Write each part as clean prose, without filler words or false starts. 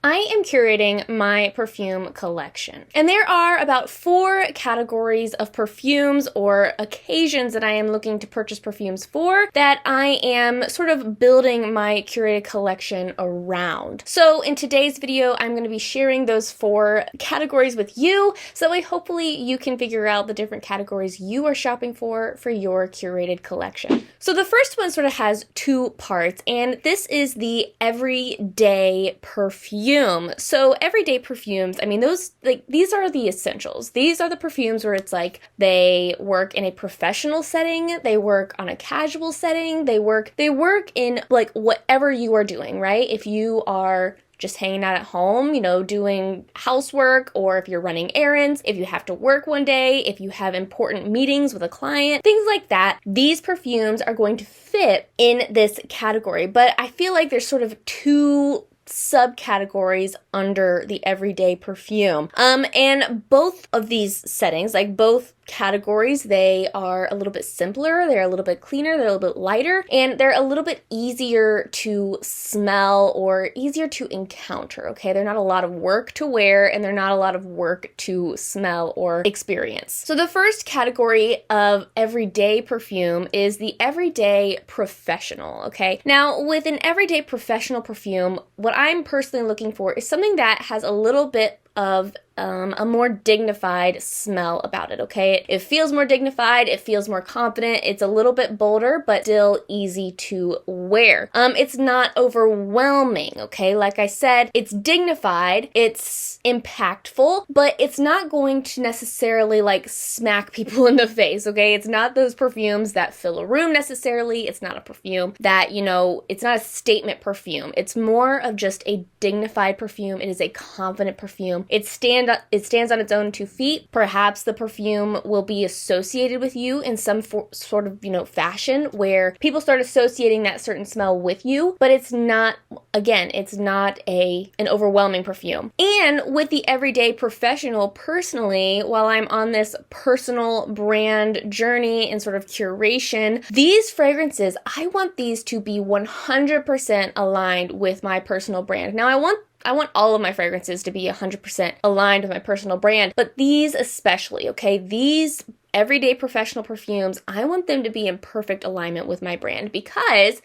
I am curating my perfume collection, and there are about 4 categories of perfumes or occasions that I am looking to purchase perfumes for that I am sort of building my curated collection around. So in today's video, I'm going to be sharing those 4 categories with you, so that way hopefully you can figure out the different categories you are shopping for your curated collection. So the first one sort of has 2 parts, and this is the everyday perfume. So everyday perfumes, I mean, these are the essentials. These are the perfumes where it's like they work in a professional setting, they work on a casual setting, they work in like whatever you are doing, right? If you are just hanging out at home, doing housework, or if you're running errands, if you have to work one day, if you have important meetings with a client, things like that, these perfumes are going to fit in this category. But I feel like there's sort of 2 subcategories under the everyday perfume. And both of these settings, like both categories, they are a little bit simpler, they're a little bit cleaner, they're a little bit lighter, and they're a little bit easier to smell or easier to encounter, okay? They're not a lot of work to wear, and they're not a lot of work to smell or experience. So the first category of everyday perfume is the everyday professional, okay? Now, with an everyday professional perfume, what I'm personally looking for is something that has a little bit of a more dignified smell about it, okay? It feels more dignified, it feels more confident, it's a little bit bolder, but still easy to wear. It's not overwhelming, okay? Like I said, it's dignified, it's impactful, but it's not going to necessarily like smack people in the face, okay? It's not those perfumes that fill a room necessarily. It's not a perfume that, it's not a statement perfume. It's more of just a dignified perfume. It is a confident perfume. It stands on its own 2 feet. Perhaps the perfume will be associated with you in some sort of, fashion where people start associating that certain smell with you, but it's not, again, it's not an overwhelming perfume. And with the everyday professional, personally, while I'm on this personal brand journey and sort of curation, these fragrances, I want these to be 100% aligned with my personal brand. Now, I want all of my fragrances to be 100% aligned with my personal brand, but these especially, okay? These everyday professional perfumes, I want them to be in perfect alignment with my brand because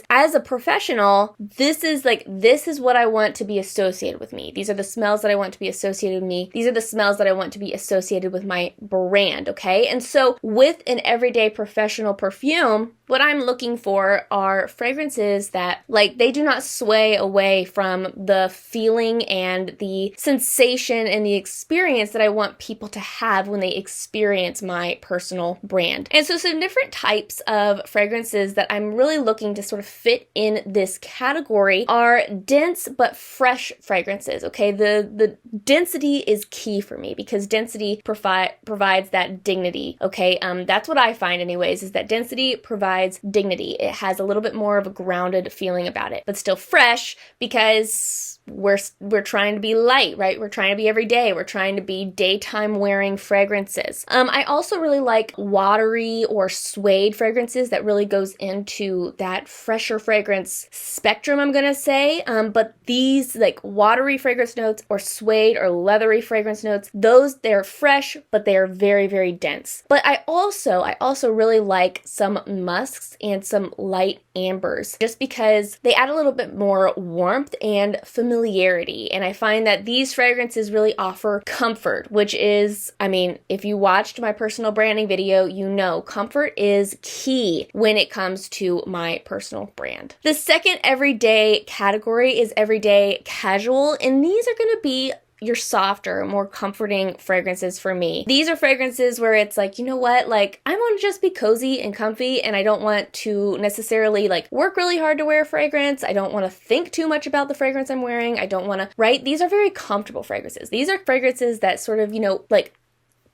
as a professional, this is what I want to be associated with me. These are the smells that I want to be associated with me. These are the smells that I want to be associated with my brand, okay? And so with an everyday professional perfume, what I'm looking for are fragrances that, they do not sway away from the feeling and the sensation and the experience that I want people to have when they experience my personal brand. And so some different types of fragrances that I'm really looking to sort of fit in this category are dense but fresh fragrances, okay? The density is key for me because density provides that dignity, okay? That's what I find anyways, is that density provides dignity. It has a little bit more of a grounded feeling about it, but still fresh because we're trying to be light, right? We're trying to be everyday. We're trying to be daytime wearing fragrances. I also really like watery or suede fragrances that really goes into that fresher fragrance spectrum, I'm gonna say. But these watery fragrance notes or suede or leathery fragrance notes, they're fresh, but they are very, very dense. But I also really like some musks and some light ambers, just because they add a little bit more warmth and familiarity. And I find that these fragrances really offer comfort, which is, if you watched my personal branding video, comfort is key when it comes to my personal brand. The second everyday category is everyday casual, and these are going to be your softer, more comforting fragrances for me. These are fragrances where it's I want to just be cozy and comfy, and I don't want to necessarily work really hard to wear a fragrance. I don't want to think too much about the fragrance I'm wearing. I don't want to, right? These are very comfortable fragrances. These are fragrances that sort of,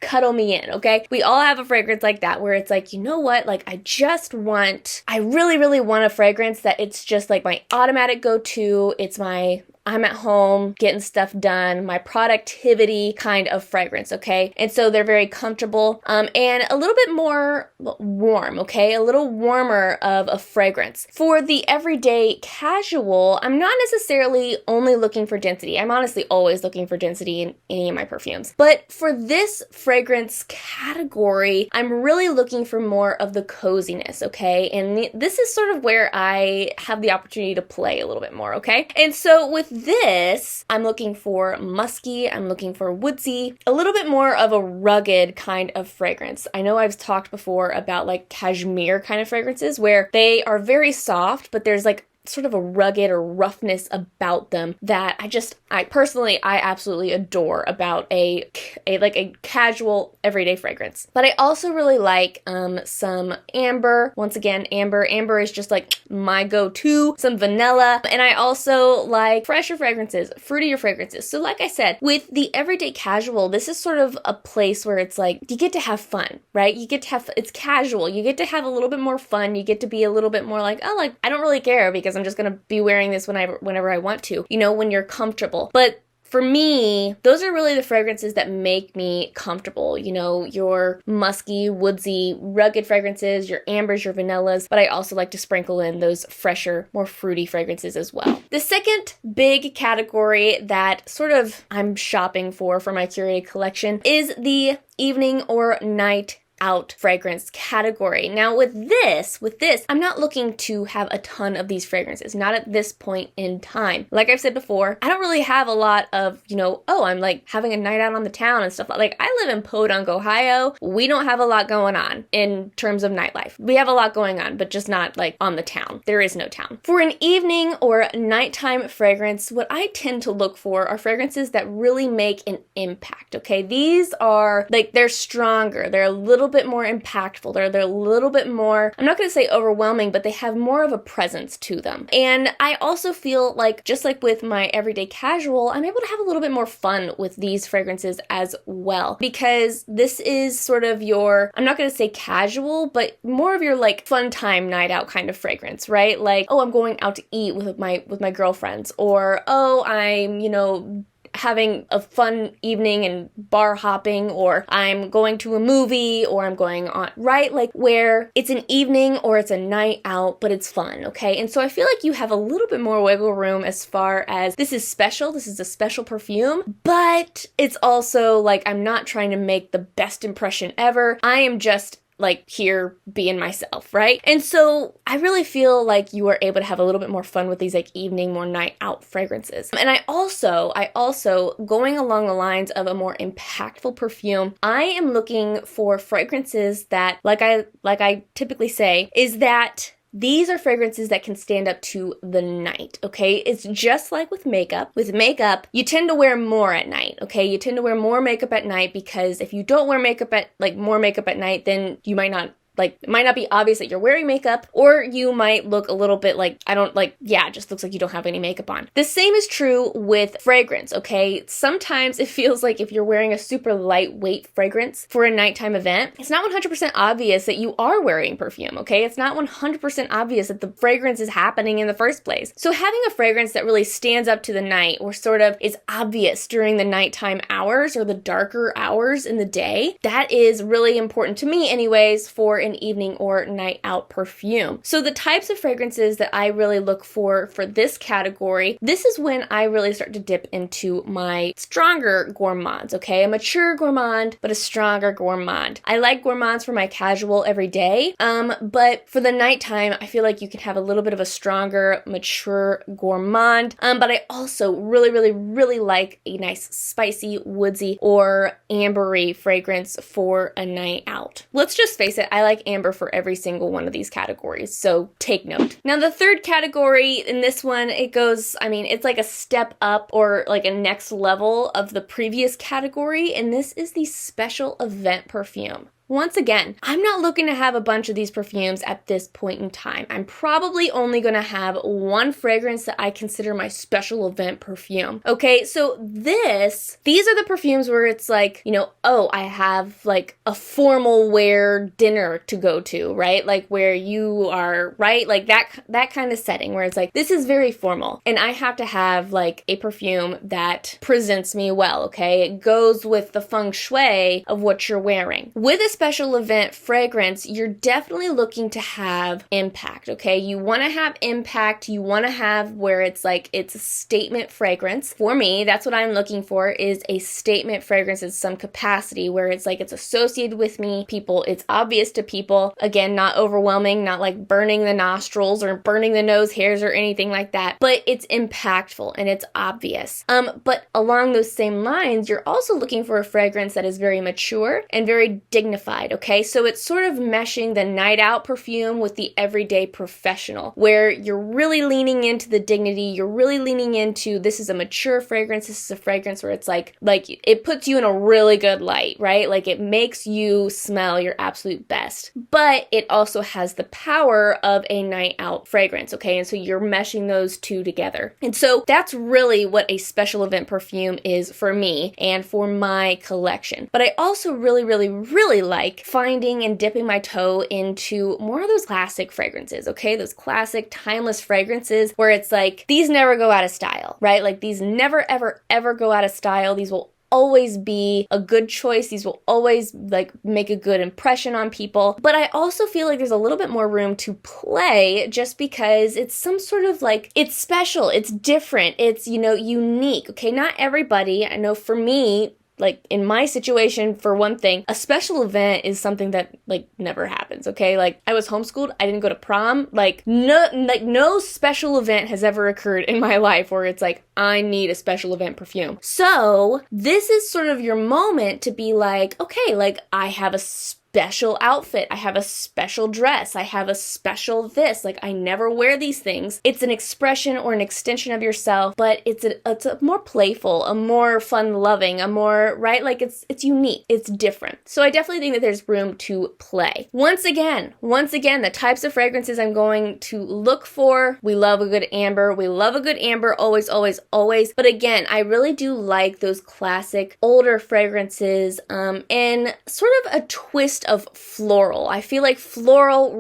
cuddle me in, okay? We all have a fragrance like that where it's I really, really want a fragrance that it's just my automatic go-to. It's my I'm at home getting stuff done, my productivity kind of fragrance, okay? And so they're very comfortable and a little bit more warm, okay? A little warmer of a fragrance. For the everyday casual, I'm not necessarily only looking for density. I'm honestly always looking for density in any of my perfumes. But for this fragrance category, I'm really looking for more of the coziness, okay? And this is sort of where I have the opportunity to play a little bit more, okay? And so with this, I'm looking for musky, I'm looking for woodsy, a little bit more of a rugged kind of fragrance. I know I've talked before about like cashmere kind of fragrances where they are very soft, but there's like sort of a rugged or roughness about them that I personally absolutely adore about a casual everyday fragrance. But I also really like some amber. Once again, amber is just like my go-to. Some vanilla, and I also like fresher fragrances, fruitier fragrances. So like I said, with the everyday casual, this is sort of a place where it's like you get to have fun, right? It's casual. You get to have a little bit more fun. You get to be a little bit more like, oh, like I don't really care because I'm just gonna be wearing this whenever I want to, when you're comfortable. But for me, those are really the fragrances that make me comfortable. Your musky, woodsy, rugged fragrances, your ambers, your vanillas, but I also like to sprinkle in those fresher, more fruity fragrances as well. The second big category that sort of I'm shopping for my curated collection is the evening or night out fragrance category. Now with this, I'm not looking to have a ton of these fragrances, not at this point in time. Like I've said before, I don't really have a lot of, I'm like having a night out on the town and stuff. Like I live in Podunk, Ohio. We don't have a lot going on in terms of nightlife. We have a lot going on, but just not like on the town. There is no town. For an evening or nighttime fragrance, what I tend to look for are fragrances that really make an impact, okay? These are like, they're stronger. They're a little bit more impactful. They're a little bit more, I'm not going to say overwhelming, but they have more of a presence to them. And I also feel like, just like with my everyday casual, I'm able to have a little bit more fun with these fragrances as well, because this is sort of your, I'm not going to say casual, but more of your like fun time night out kind of fragrance, right? Like, oh, I'm going out to eat with my girlfriends, or oh, I'm, having a fun evening and bar hopping, or I'm going to a movie, or I'm going on, right? Like where it's an evening or it's a night out, but it's fun, okay? And so I feel like you have a little bit more wiggle room as far as this is special, this is a special perfume, but it's also like I'm not trying to make the best impression ever. I am just like here being myself, right? And so I really feel like you are able to have a little bit more fun with these like evening, more night out fragrances. And I also going along the lines of a more impactful perfume, I am looking for fragrances that, like I typically say, is that these are fragrances that can stand up to the night, okay? It's just like with makeup. With makeup, you tend to wear more at night, okay? You tend to wear more makeup at night because if you don't wear more makeup at night, then you might not Like, it might not be obvious that you're wearing makeup, or you might look a little bit like, it just looks like you don't have any makeup on. The same is true with fragrance, okay? Sometimes it feels like if you're wearing a super lightweight fragrance for a nighttime event, it's not 100% obvious that you are wearing perfume, okay? It's not 100% obvious that the fragrance is happening in the first place. So having a fragrance that really stands up to the night, or sort of is obvious during the nighttime hours or the darker hours in the day, that is really important to me anyways for an evening or night out perfume. So the types of fragrances that I really look for this category, this is when I really start to dip into my stronger gourmands, okay? A mature gourmand, but a stronger gourmand. I like gourmands for my casual everyday, but for the nighttime, I feel like you can have a little bit of a stronger, mature gourmand, but I also really like a nice spicy, woodsy, or ambery fragrance for a night out. Let's just face it, I like amber for every single one of these categories, so take note. Now the third category in this one, it's like a step up or like a next level of the previous category, and this is the special event perfume. Once again, I'm not looking to have a bunch of these perfumes at this point in time. I'm probably only going to have one fragrance that I consider my special event perfume. Okay, so these are the perfumes where it's like, you know, oh, I have like a formal wear dinner to go to, right? Like where you are, right? Like that kind of setting where it's like, this is very formal and I have to have like a perfume that presents me well, okay? It goes with the feng shui of what you're wearing. With a special event fragrance, you're definitely looking to have impact, okay? You want to have impact. You want to have where it's like, it's a statement fragrance. For me, that's what I'm looking for, is a statement fragrance in some capacity where it's like, it's associated with me, people, it's obvious to people. Again, not overwhelming, not like burning the nostrils or burning the nose hairs or anything like that, but it's impactful and it's obvious. But along those same lines, you're also looking for a fragrance that is very mature and very dignified, okay? So it's sort of meshing the night out perfume with the everyday professional, where you're really leaning into the dignity, you're really leaning into, this is a mature fragrance, this is a fragrance where it's like it puts you in a really good light, right? Like it makes you smell your absolute best, but it also has the power of a night out fragrance, okay? And so you're meshing those two together. And so that's really what a special event perfume is for me and for my collection. But I also really, really, really like finding and dipping my toe into more of those classic fragrances, okay? Those classic timeless fragrances where it's like, these never go out of style, right? Like these never, ever, ever go out of style. These will always be a good choice. These will always like make a good impression on people. But I also feel like there's a little bit more room to play just because it's some sort of like, it's special, it's different, it's, you know, unique. Okay, not everybody, I know for me, like in my situation, for one thing, a special event is something that like never happens, okay? Like I was homeschooled, I didn't go to prom, like no special event has ever occurred in my life where it's like, I need a special event perfume. So this is sort of your moment to be like, okay, like I have a special outfit, I have a special dress, I have a special this, like I never wear these things. It's an expression or an extension of yourself, but it's a more playful, a more fun-loving, a more, right? Like it's unique, it's different. So I definitely think that there's room to play. Once again, the types of fragrances I'm going to look for, we love a good amber, always, always, always. But again, I really do like those classic older fragrances and sort of a twist of floral. I feel like floral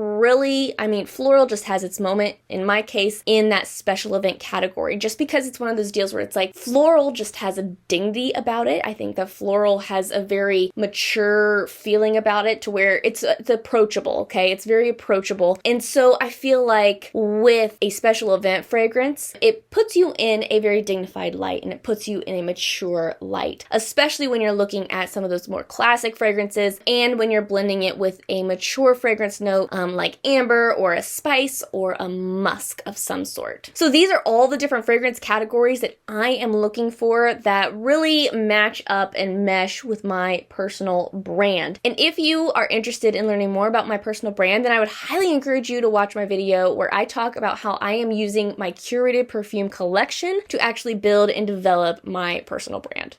just has its moment, in my case, in that special event category, just because it's one of those deals where it's like floral just has a dignity about it. I think that floral has a very mature feeling about it to where it's approachable, okay? It's very approachable. And so I feel like with a special event fragrance, it puts you in a very dignified light and it puts you in a mature light, especially when you're looking at some of those more classic fragrances and when you're blending it with a mature fragrance note like amber or a spice or a musk of some sort. So these are all the different fragrance categories that I am looking for that really match up and mesh with my personal brand. And if you are interested in learning more about my personal brand, then I would highly encourage you to watch my video where I talk about how I am using my curated perfume collection to actually build and develop my personal brand.